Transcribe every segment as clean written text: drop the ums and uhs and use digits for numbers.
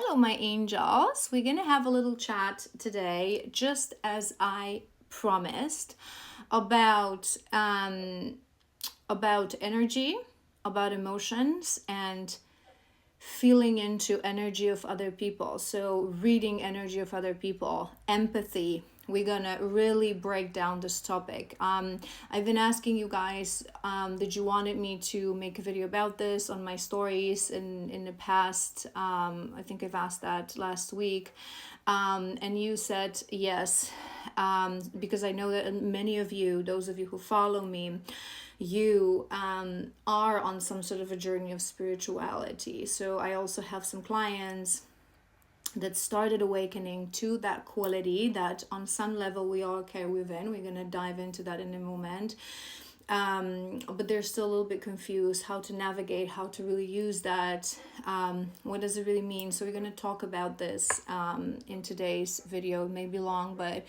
Hello, my angels. We're going to have a little chat today, just as I promised, about energy, about emotions, and feeling into energy of other people. So reading energy of other people, empathy. We're gonna really break down this topic. I've been asking you guys that you wanted me to make a video about this on my stories in the past. I think I've asked that last week, and you said yes, because I know that many of you, those of you who follow me, you are on some sort of a journey of spirituality. So I also have some clients that started awakening to that quality that on some level we all carry within. We're going to dive into that in a moment. But they're still a little bit confused how to navigate, how to really use that. What does it really mean? So we're going to talk about this in today's video. It may be long, but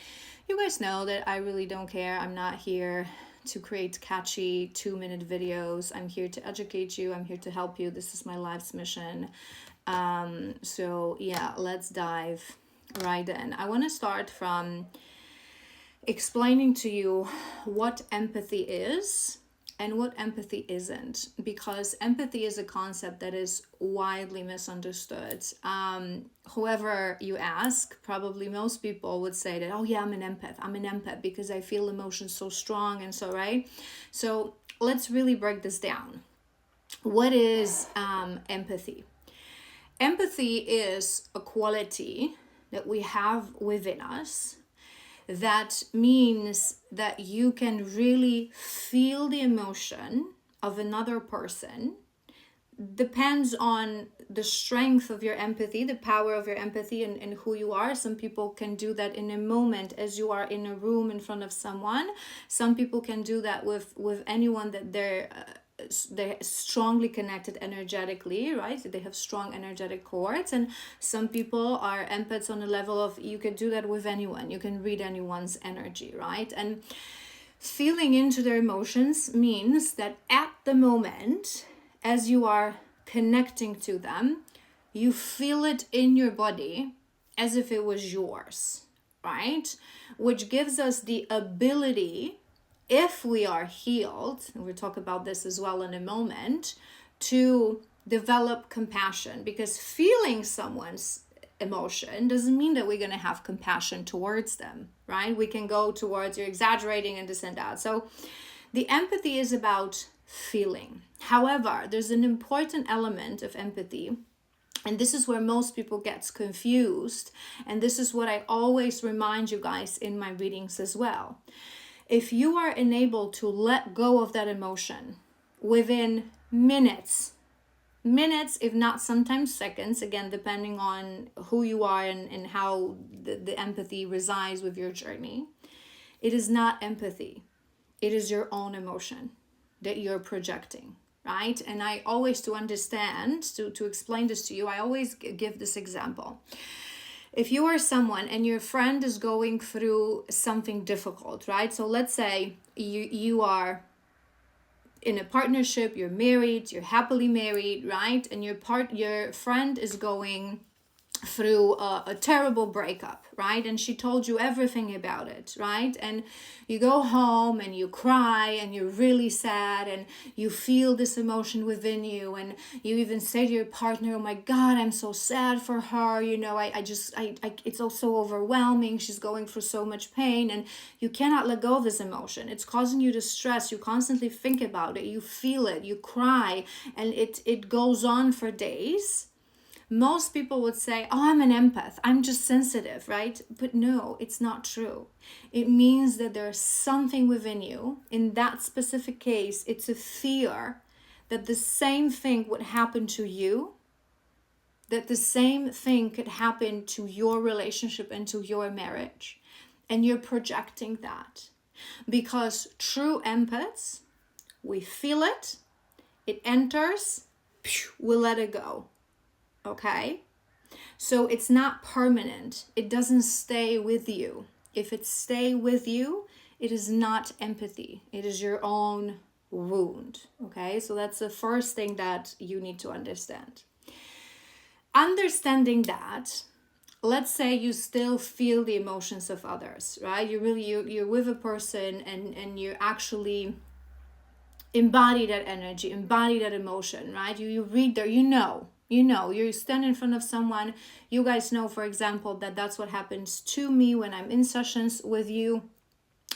you guys know that I really don't care. I'm not here to create catchy 2-minute videos. I'm here to educate you. I'm here to help you. This is my life's mission. So yeah, let's dive right in. I want to start from explaining to you what empathy is and what empathy isn't, because empathy is a concept that is widely misunderstood. Whoever you ask, probably most people would say that, oh yeah, I'm an empath because I feel emotions so strong and so, right? So let's really break this down. What is empathy? Empathy is a quality that we have within us that means that you can really feel the emotion of another person. Depends on the strength of your empathy, the power of your empathy, and who you are. Some people can do that in a moment as you are in a room in front of someone. Some people can do that with anyone that they're strongly connected energetically, right? They have strong energetic cords. And some people are empaths on a level of you can do that with anyone. You can read anyone's energy, right? And feeling into their emotions means that at the moment, as you are connecting to them, you feel it in your body as if it was yours, right? Which gives us the ability, if we are healed, and we'll talk about this as well in a moment, to develop compassion. Because feeling someone's emotion doesn't mean that we're going to have compassion towards them, right? We can go towards you're exaggerating and this and that. So the empathy is about feeling. However, there's an important element of empathy, and this is where most people gets confused, and this is what I always remind you guys in my readings as well. If you are enabled to let go of that emotion within minutes, if not sometimes seconds, again, depending on who you are and how the empathy resides with your journey, it is not empathy. It is your own emotion that you're projecting, right? And I always, to understand, to explain this to you, I always give this example. If you are someone and your friend is going through something difficult, right? So let's say you are in a partnership, you're married, you're happily married, right? And your friend is going through a terrible breakup, right? And she told you everything about it, right? And you go home and you cry and you're really sad and you feel this emotion within you, and you even say to your partner, oh my God, I'm so sad for her, you know, I it's also overwhelming, she's going through so much pain, and you cannot let go of this emotion. It's causing you to stress, you constantly think about it, you feel it, you cry, and it goes on for days. Most people would say, oh, I'm an empath, I'm just sensitive, right? But no, it's not true. It means that there's something within you. In that specific case, it's a fear that the same thing would happen to you, that the same thing could happen to your relationship and to your marriage. And you're projecting that. Because true empaths, we feel it, it enters, we let it go. Okay? So it's not permanent. It doesn't stay with you. If it stay with you, it is not empathy. It is your own wound. Okay? So that's the first thing that you need to understand. understanding that, let's say you still feel the emotions of others, right? You're with a person, and you actually embody that energy, embody that emotion, right? You read there, you stand in front of someone, you guys know, for example, that that's what happens to me when I'm in sessions with you,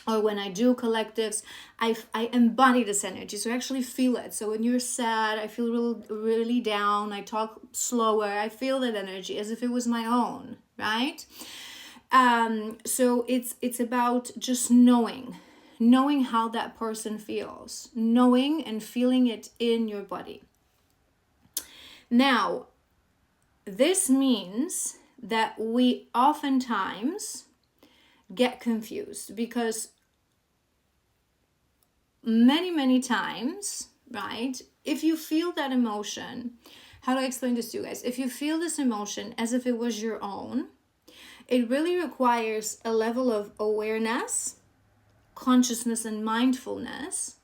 or when I do collectives. I embody this energy, so I actually feel it. So when you're sad, I feel really down, I talk slower, I feel that energy as if it was my own, right? So it's about just knowing how that person feels, knowing and feeling it in your body. Now, this means that we oftentimes get confused, because many times, right, if you feel that emotion, how do I explain this to you guys? If you feel this emotion as if it was your own, it really requires a level of awareness, consciousness, and mindfulness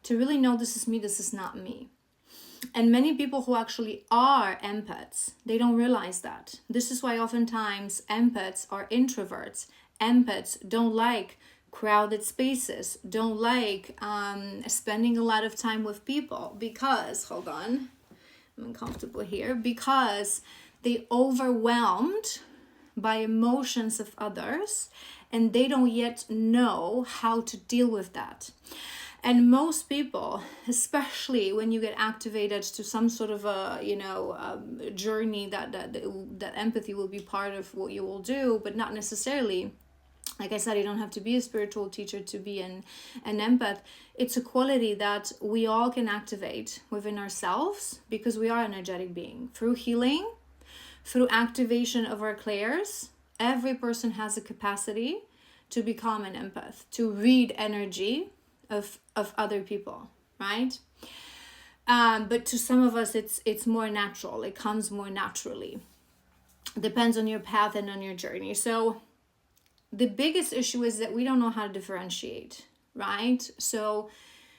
to really know, this is me, this is not me. And many people who actually are empaths, they don't realize that. This is why oftentimes empaths are introverts. Empaths don't like crowded spaces, don't like spending a lot of time with people, because, hold on, I'm uncomfortable here, because they overwhelmed by emotions of others, and they don't yet know how to deal with that. And most people, especially when you get activated to some sort of a journey that empathy will be part of what you will do, but not necessarily. Like I said, you don't have to be a spiritual teacher to be an empath. It's a quality that we all can activate within ourselves, because we are an energetic being. Through healing, through activation of our clairs, every person has a capacity to become an empath, to read energy of other people, right? But to some of us, it's more natural. It comes more naturally. Depends on your path and on your journey. So the biggest issue is that we don't know how to differentiate, right? So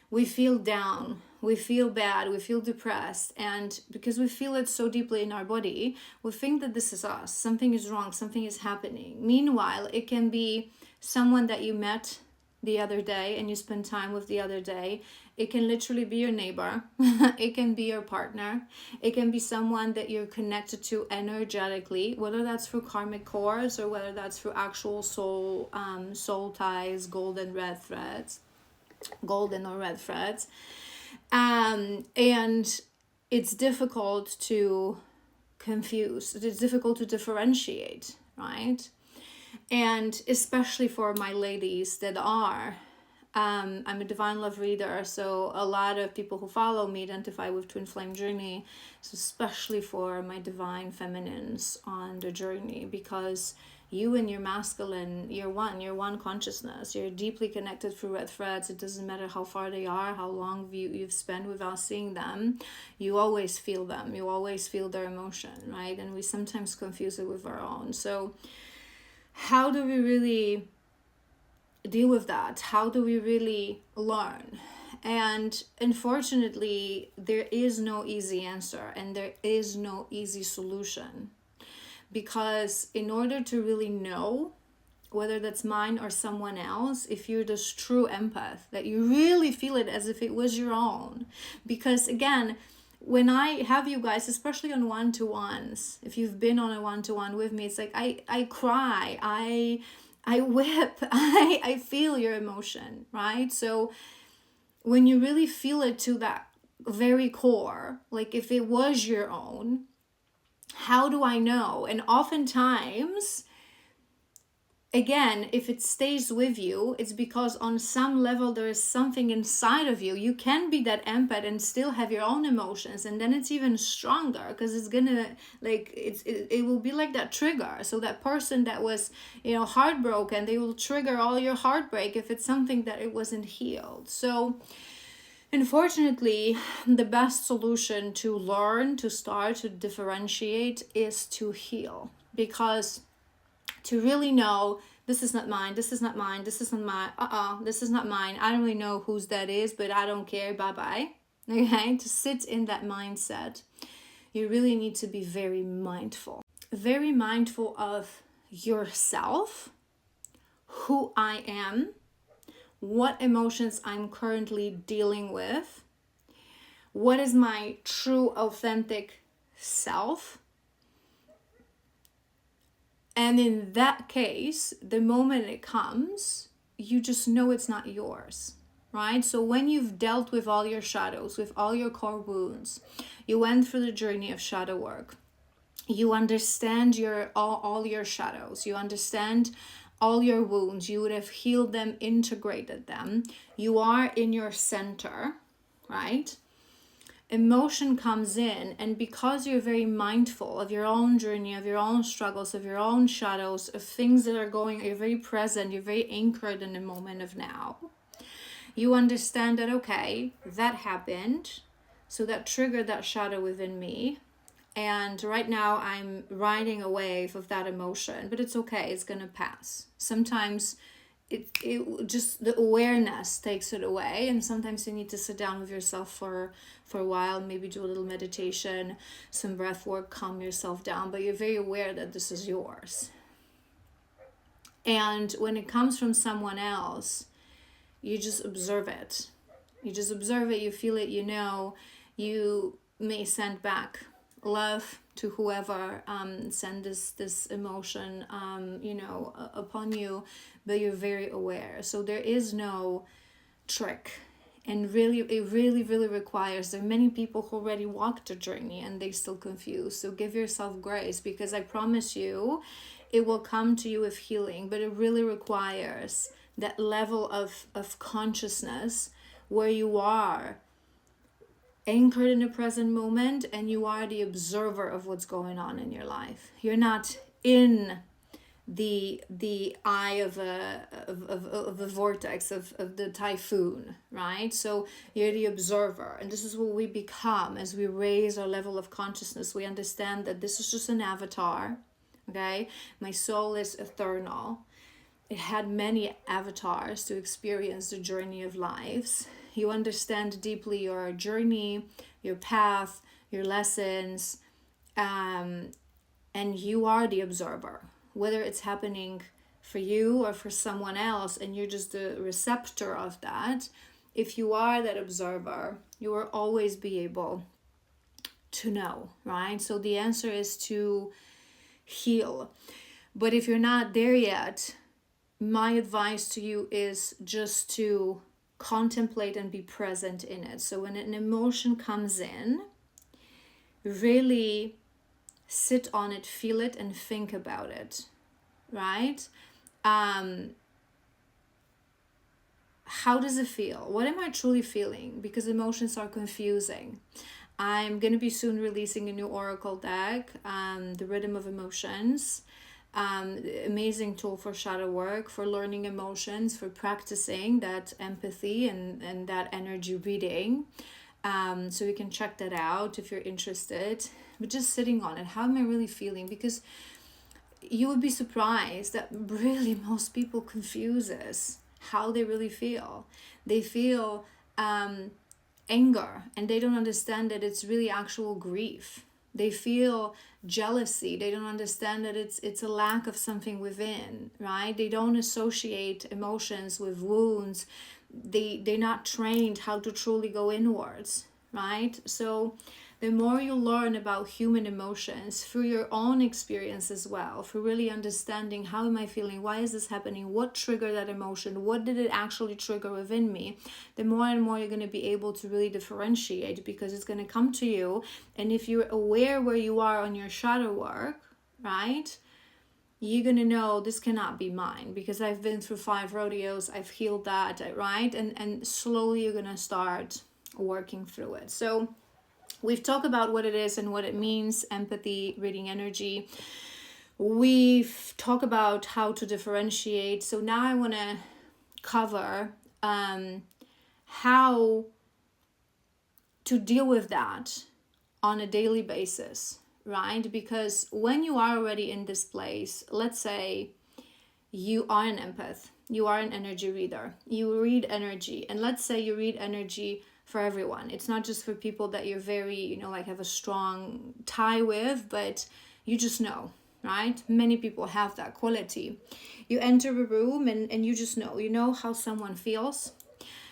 we feel down, we feel bad, we feel depressed, and because we feel it so deeply in our body, we think that this is us, something is wrong, something is happening. Meanwhile, it can be someone that you met the other day and you spend time with the other day. It can literally be your neighbor. It can be your partner. It can be someone that you're connected to energetically, whether that's through karmic cords or whether that's through actual soul ties, golden or red threads. And it's difficult to confuse. It's difficult to differentiate, right? And especially for my ladies that are, I'm a divine love reader, so a lot of people who follow me identify with twin flame journey. So especially for my divine feminines on the journey, because you and your masculine, you're one consciousness. You're deeply connected through red threads. It doesn't matter how far they are, how long you've spent without seeing them. You always feel them. You always feel their emotion, right? And we sometimes confuse it with our own. So how do we really deal with that? How do we really learn? And unfortunately, there is no easy answer and there is no easy solution, because in order to really know whether that's mine or someone else, if you're this true empath, that you really feel it as if it was your own. Because again, when I have you guys, especially on one-to-ones, if you've been on a one-to-one with me, it's like I cry, I whip, I feel your emotion, right? So when you really feel it to that very core, like if it was your own, how do I know? And oftentimes, again, if it stays with you, it's because on some level there is something inside of you. You can be that empath and still have your own emotions, and then it's even stronger, because it's gonna, like, it will be like that trigger. So that person that was, heartbroken, they will trigger all your heartbreak if it's something that it wasn't healed. So unfortunately, the best solution to learn, to start to differentiate, is to heal. Because to really know, this is not mine, this is not mine, this is not mine, this is not mine, I don't really know whose that is, but I don't care, bye-bye. Okay, to sit in that mindset, you really need to be very mindful of yourself, who I am, what emotions I'm currently dealing with, what is my true authentic self. And in that case, the moment it comes, you just know it's not yours, right? So when you've dealt with all your shadows, with all your core wounds, you went through the journey of shadow work, you understand all your shadows, you understand all your wounds, you would have healed them, integrated them, you are in your center, right? Emotion comes in, and because you're very mindful of your own journey, of your own struggles, of your own shadows, of things that are going, you're very present, you're very anchored in the moment of now. You understand that, okay, that happened, so that triggered that shadow within me, and right now I'm riding a wave of that emotion, but it's okay, it's gonna pass. Sometimes it just, the awareness takes it away, and sometimes you need to sit down with yourself for a while, maybe do a little meditation, some breath work, calm yourself down, but you're very aware that this is yours. And when it comes from someone else, you just observe it. You just observe it, you feel it, you know. You may send back love to whoever send this emotion upon you, but you're very aware. So there is no trick, and really it really requires, there are many people who already walked the journey and they still confused. So give yourself grace, because I promise you it will come to you with healing, but it really requires that level of consciousness where you are anchored in the present moment and you are the observer of what's going on in your life. You're not in the eye of a vortex of the typhoon, right? So you're the observer, and this is what we become as we raise our level of consciousness. We understand that this is just an avatar, okay? My soul is eternal. It had many avatars to experience the journey of lives. You understand deeply your journey, your path, your lessons, and you are the observer. Whether it's happening for you or for someone else, and you're just the receptor of that, if you are that observer, you will always be able to know, right? So the answer is to heal. But if you're not there yet, my advice to you is just to contemplate and be present in it. So when an emotion comes in, really sit on it, feel it, and think about it, right? How does it feel? What am I truly feeling? Because emotions are confusing. I'm going to be soon releasing a new oracle deck, The Rhythm of Emotions. Amazing tool for shadow work, for learning emotions, for practicing that empathy and that energy reading. So you can check that out if you're interested. But just sitting on it, how am I really feeling? Because you would be surprised that really most people confuses how they really feel. They feel anger, and they don't understand that it's really actual grief. They feel jealousy. They don't understand that it's a lack of something within, right? They don't associate emotions with wounds. They're not trained how to truly go inwards, right? So the more you learn about human emotions through your own experience as well, through really understanding, how am I feeling, why is this happening, what triggered that emotion, what did it actually trigger within me, the more and more you're going to be able to really differentiate, because it's going to come to you. And if you're aware where you are on your shadow work, right, you're going to know this cannot be mine, because I've been through 5 rodeos, I've healed that, right? And slowly you're going to start working through it. So we've talked about what it is and what it means, empathy, reading energy. We've talked about how to differentiate. So now I want to cover how to deal with that on a daily basis, right? Because when you are already in this place, let's say you are an empath, you are an energy reader, you read energy, and let's say you read energy for everyone. It's not just for people that you're very, like have a strong tie with, but you just know, right? Many people have that quality. You enter a room and you just know, how someone feels.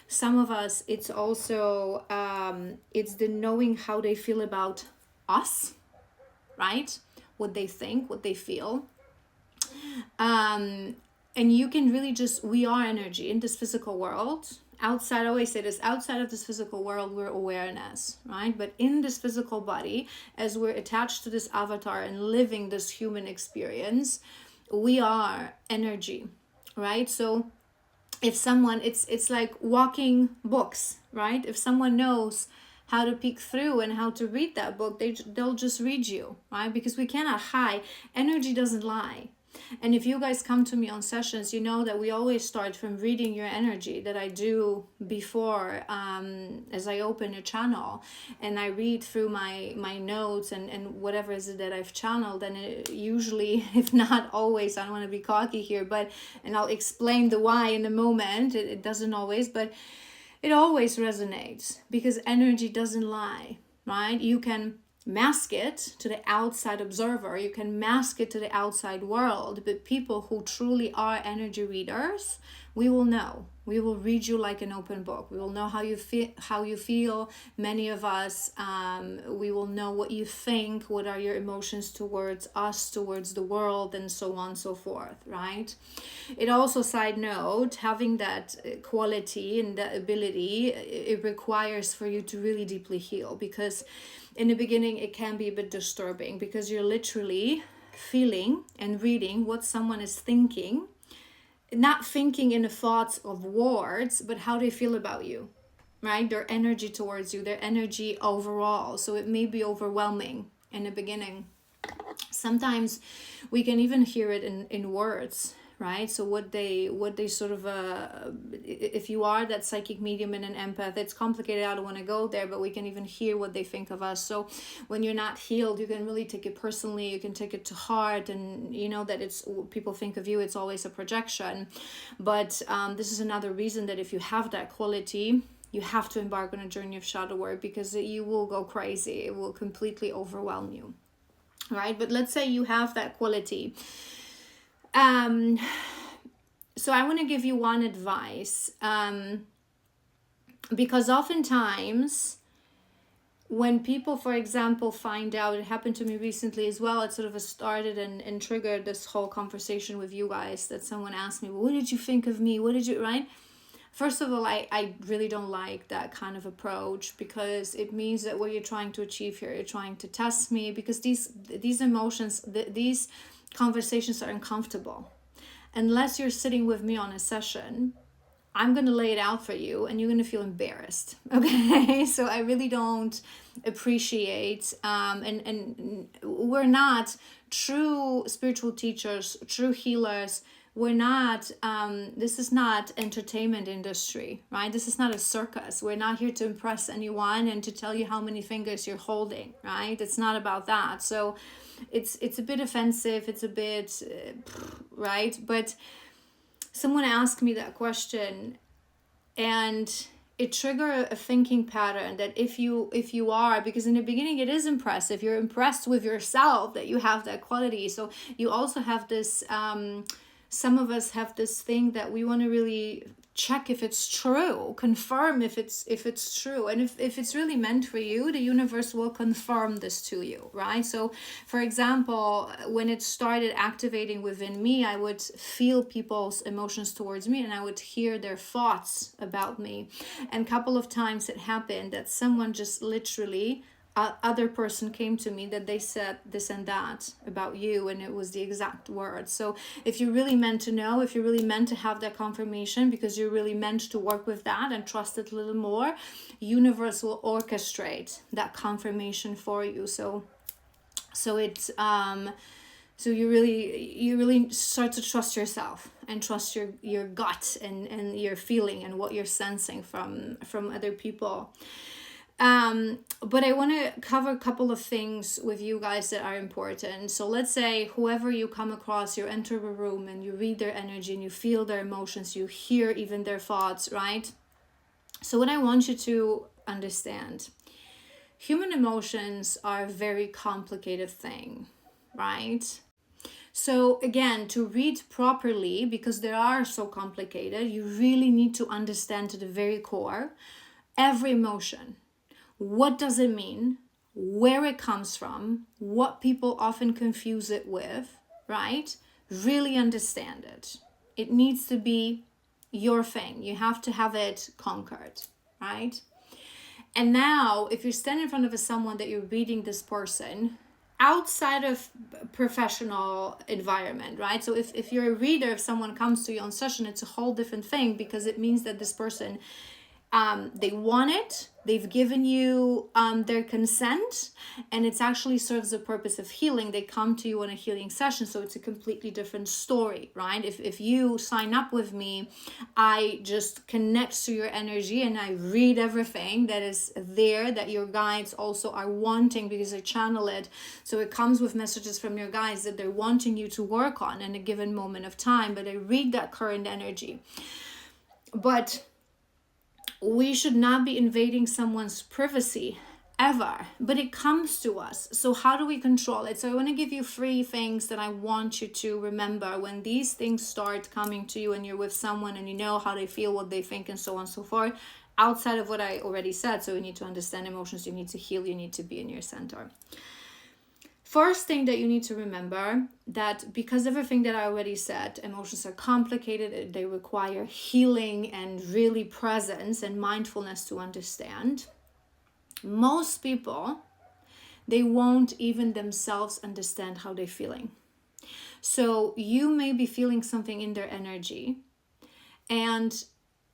Some of us, it's also, it's the knowing how they feel about us, right? What they think, what they feel. And you can really we are energy in this physical world. Outside, I always say this, outside of this physical world, we're awareness, right? But in this physical body, as we're attached to this avatar and living this human experience, we are energy, right? So if someone, it's like walking books, right? If someone knows how to peek through and how to read that book, they'll just read you, right? Because we cannot hide. Energy doesn't lie. And if you guys come to me on sessions, you know that we always start from reading your energy, that I do before, as I open a channel, and I read through my notes and whatever is it that I've channeled. And it usually, if not always, I don't want to be cocky here, and I'll explain the why in a moment. It doesn't always, but it always resonates, because energy doesn't lie, right? You can mask it to the outside observer, you can mask it to the outside world, but people who truly are energy readers, we will know. We will read you like an open book. We will know how you feel. Many of us, we will know what you think, what are your emotions towards us, towards the world, and so on and so forth, right? It also, side note, having that quality and that ability, it requires for you to really deeply heal, because in the beginning it can be a bit disturbing, because you're literally feeling and reading what someone is thinking, not thinking in the thoughts of words, but how they feel about you, right? Their energy towards you, their energy overall. So it may be overwhelming in the beginning. Sometimes we can even hear it in words, right? So what they sort of, if you are that psychic medium and an empath, it's complicated. I don't want to go there, but we can even hear what they think of us. So when you're not healed, you can really take it personally. You can take it to heart, and you know that it's, people think of you, it's always a projection. But this is another reason that if you have that quality, you have to embark on a journey of shadow work, because you will go crazy. It will completely overwhelm you, right? But let's say you have that quality. So I want to give you one advice, because oftentimes when people, for example, find out, it happened to me recently as well, it sort of started and triggered this whole conversation with you guys, that someone asked me, well, what did you think of me? What did you, right? First of all, I really don't like that kind of approach, because it means that what you're trying to achieve here, you're trying to test me, because these emotions, these conversations are uncomfortable. Unless you're sitting with me on a session, I'm going to lay it out for you and you're going to feel embarrassed. Okay. So I really don't appreciate, and we're not true spiritual teachers, true healers. We're not, this is not entertainment industry, right? This is not a circus. We're not here to impress anyone and to tell you how many fingers you're holding, right? It's not about that. So it's a bit offensive. It's a bit, right? But someone asked me that question, and it triggered a thinking pattern that if you are, because in the beginning it is impressive. You're impressed with yourself that you have that quality. So you also have this, some of us have this thing that we want to really check if it's true, confirm if it's true. And if it's really meant for you, the universe will confirm this to you, right? So for example, when it started activating within me, I would feel people's emotions towards me and I would hear their thoughts about me. And a couple of times it happened that someone just literally, other person came to me that they said this and that about you, and it was the exact words. So if you're really meant to know, if you're really meant to have that confirmation, because you're really meant to work with that and trust it a little more, universe will orchestrate that confirmation for you. So it's so you really start to trust yourself and trust your gut and your feeling and what you're sensing from other people. But I want to cover a couple of things with you guys that are important. So let's say whoever you come across, you enter a room and you read their energy and you feel their emotions, you hear even their thoughts, right? So what I want you to understand. Human emotions are a very complicated thing, right? So again, to read properly, because they are so complicated, you really need to understand to the very core every emotion. What does it mean? Where it comes from? What people often confuse it with, right? Really understand it. It needs to be your thing. You have to have it conquered, right? And now, if you stand in front of someone that you're reading this person outside of professional environment, right? So if you're a reader, if someone comes to you on session, it's a whole different thing, because it means that this person, they want it, they've given you their consent, and it actually serves the purpose of healing. They come to you on a healing session, so it's a completely different story, right? If you sign up with me, I just connect to your energy and I read everything that is there that your guides also are wanting, because I channel it. So it comes with messages from your guides that they're wanting you to work on in a given moment of time, but I read that current energy. But we should not be invading someone's privacy ever, but it comes to us. So how do we control it? So I want to give you 3 things that I want you to remember when these things start coming to you and you're with someone and you know how they feel, what they think, and so on and so forth, outside of what I already said. So you need to understand emotions, you need to heal, you need to be in your center. First thing that you need to remember, that because everything that I already said, emotions are complicated, they require healing and really presence and mindfulness to understand. Most people, they won't even themselves understand how they're feeling. So you may be feeling something in their energy, and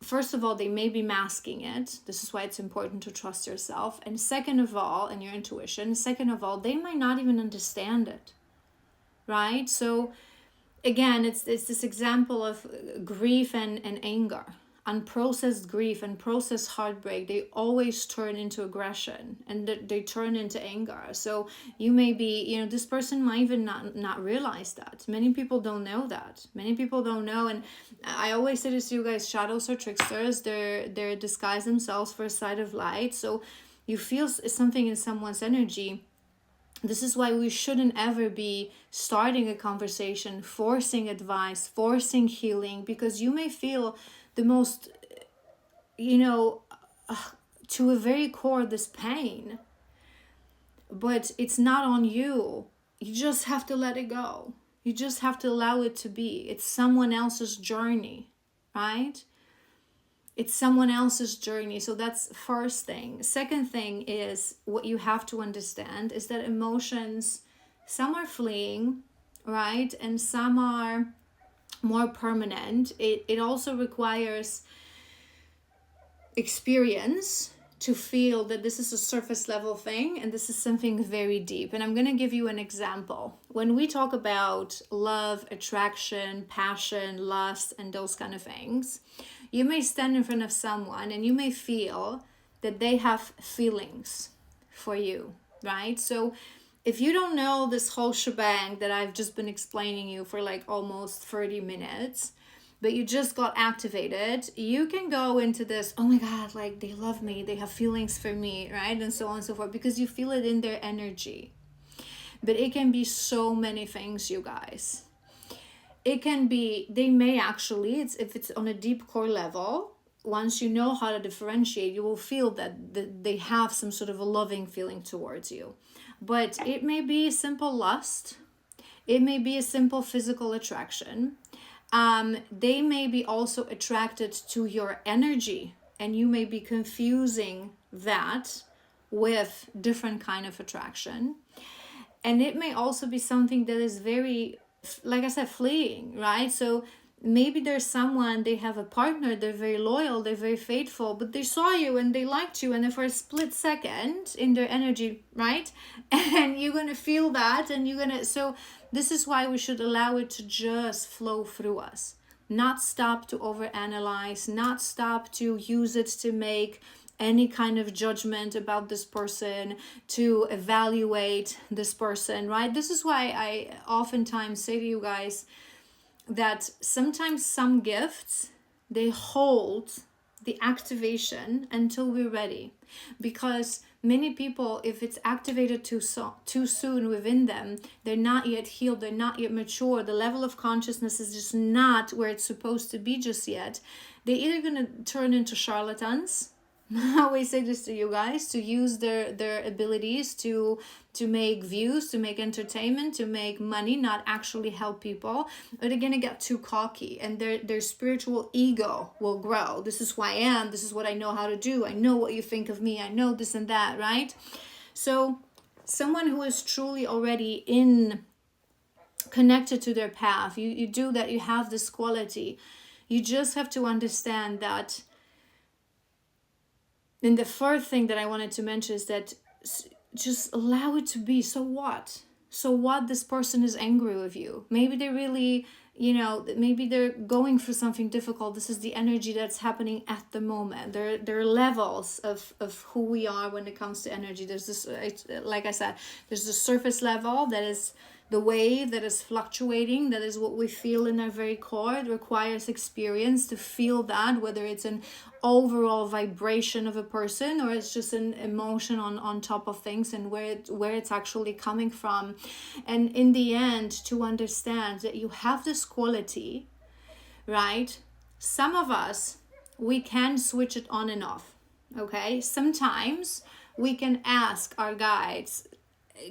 first of all, they may be masking it. This is why it's important to trust yourself. And second of all, and your intuition, second of all, they might not even understand it, right? So again, it's this example of grief and anger. Unprocessed grief and processed heartbreak, they always turn into aggression and they turn into anger. So you may be, this person might even not realize that. Many people don't know that. Many people don't know. And I always say this to you guys, shadows are tricksters. They're disguise themselves for a side of light. So you feel something in someone's energy. This is why we shouldn't ever be starting a conversation, forcing advice, forcing healing, because you may feel the most, to a very core, this pain. But it's not on you. You just have to let it go. You just have to allow it to be. It's someone else's journey, right? It's someone else's journey. So that's first thing. Second thing is, what you have to understand is that emotions, some are fleeing, right? And some are more permanent. It also requires experience to feel that this is a surface level thing and this is something very deep. And I'm going to give you an example. When we talk about love, attraction, passion, lust, and those kind of things, you may stand in front of someone and you may feel that they have feelings for you, right? So if you don't know this whole shebang that I've just been explaining you for like almost 30 minutes, but you just got activated, you can go into this, oh my God, like they love me, they have feelings for me, right? And so on and so forth, because you feel it in their energy. But it can be so many things, you guys. It can be, they may actually, if it's on a deep core level, once you know how to differentiate, you will feel that they have some sort of a loving feeling towards you. But it may be simple lust. It may be a simple physical attraction. They may be also attracted to your energy, and you may be confusing that with different kind of attraction. And it may also be something that is very, like I said, fleeting, right? So maybe there's someone, they have a partner, they're very loyal, they're very faithful, but they saw you and they liked you, and then for a split second in their energy, right? And you're going to feel that, and so this is why we should allow it to just flow through us. Not stop to overanalyze, not stop to use it to make any kind of judgment about this person, to evaluate this person, right? This is why I oftentimes say to you guys that sometimes some gifts, they hold the activation until we're ready. Because many people, if it's activated too soon within them, they're not yet healed, they're not yet mature, the level of consciousness is just not where it's supposed to be just yet. They're either going to turn into charlatans. I always say this to you guys, to use their abilities to make views, to make entertainment, to make money, not actually help people. Or they're gonna get too cocky, and their spiritual ego will grow. This is who I am, this is what I know how to do, I know what you think of me, I know this and that, right? So someone who is truly already connected to their path, you do that, you have this quality. You just have to understand that. And the fourth thing that I wanted to mention is that just allow it to be. So what? So what? This person is angry with you. Maybe they really, maybe they're going through something difficult. This is the energy that's happening at the moment. There are levels of who we are when it comes to energy. There's this, like I said, there's the surface level that is the wave that is fluctuating, that is what we feel in our very core. It requires experience to feel that, whether it's an overall vibration of a person or it's just an emotion on top of things, and where it's actually coming from. And in the end, to understand that you have this quality, right? Some of us, we can switch it on and off, okay? Sometimes we can ask our guides,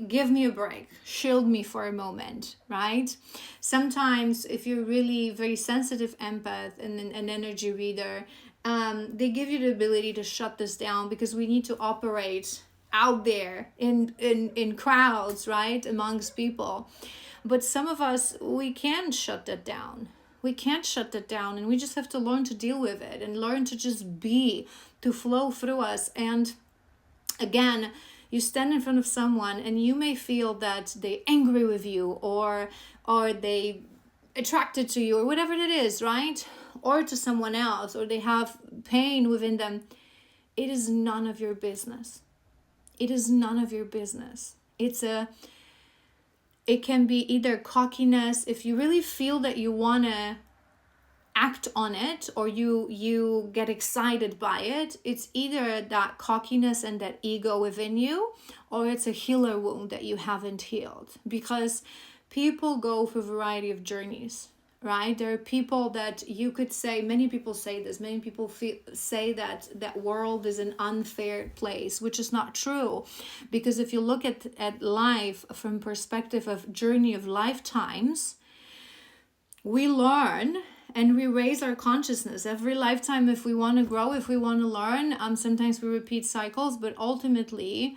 give me a break, shield me for a moment, right? Sometimes if you're really very sensitive empath and an energy reader, they give you the ability to shut this down, because we need to operate out there in crowds, right, amongst people. But some of us, we can't shut that down. We can't shut that down, and we just have to learn to deal with it and learn to just be, to flow through us. And again, you stand in front of someone and you may feel that they're angry with you, or they attracted to you, or whatever it is, right? Or to someone else, or they have pain within them. It is none of your business. It is none of your business. It can be either cockiness, if you really feel that you want to act on it, or you get excited by it. It's either that cockiness and that ego within you, or it's a healer wound that you haven't healed. Because people go through a variety of journeys, right? There are people that you could say, many people say this, many people say that world is an unfair place, which is not true. Because if you look at life from perspective of journey of lifetimes, we learn and we raise our consciousness every lifetime. If we want to grow, if we want to learn, sometimes we repeat cycles, but ultimately,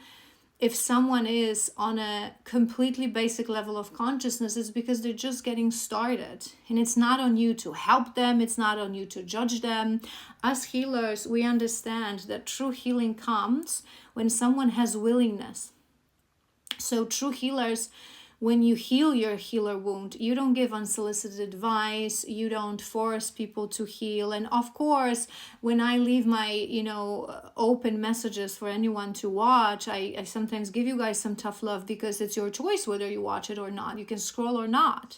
if someone is on a completely basic level of consciousness, it's because they're just getting started. And it's not on you to help them. It's not on you to judge them. As healers, we understand that true healing comes when someone has willingness. So true healers, when you heal your healer wound, you don't give unsolicited advice, you don't force people to heal. And of course, when I leave my, open messages for anyone to watch, I sometimes give you guys some tough love, because it's your choice whether you watch it or not. You can scroll or not.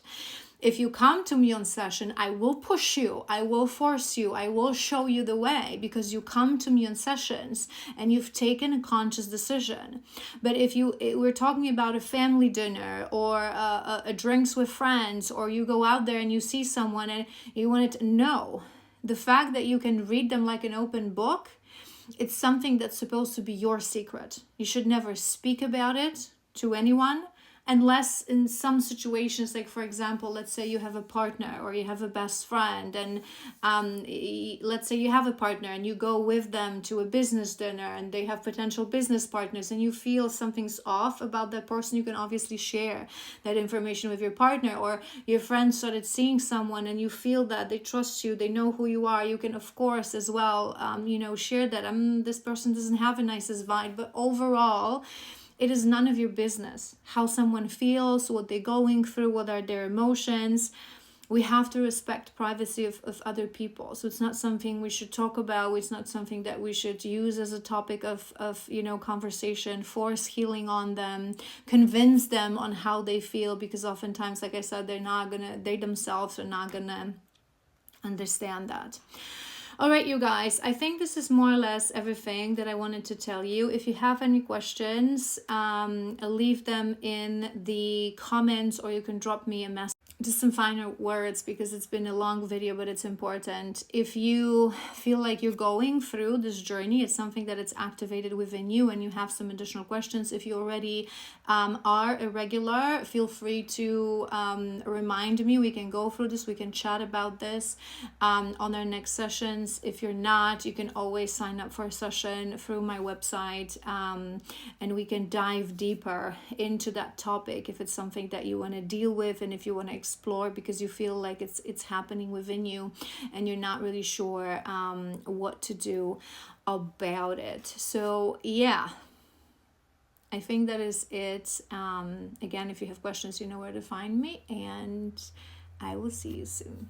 If you come to me on session, I will push you, I will force you, I will show you the way, because you come to me on sessions and you've taken a conscious decision. But if we're talking about a family dinner, or a drinks with friends, or you go out there and you see someone and you want to know, the fact that you can read them like an open book, it's something that's supposed to be your secret. You should never speak about it to anyone, unless in some situations, like for example, let's say you have a partner or you have a best friend, and let's say you have a partner and you go with them to a business dinner and they have potential business partners, and you feel something's off about that person, you can obviously share that information with your partner. Or your friend started seeing someone and you feel that they trust you, they know who you are, you can of course as well share that this person doesn't have a nicest vibe. But overall, it is none of your business how someone feels, what they're going through, what are their emotions. We have to respect privacy of other people. So it's not something we should talk about. It's not something that we should use as a topic of conversation, force healing on them, convince them on how they feel, because oftentimes, like I said, they themselves are not gonna understand that. All right, you guys, I think this is more or less everything that I wanted to tell you. If you have any questions, leave them in the comments, or you can drop me a message. Just some final words, because it's been a long video, but it's important. If you feel like you're going through this journey, it's something that it's activated within you, and you have some additional questions. If you already are a regular, feel free to remind me. We can go through this, we can chat about this on our next sessions. If you're not, you can always sign up for a session through my website, and we can dive deeper into that topic if it's something that you want to deal with, and if you want to explore because you feel like it's happening within you and you're not really sure what to do about it. So yeah, I think that is it. Again, if you have questions, you know where to find me, and I will see you soon.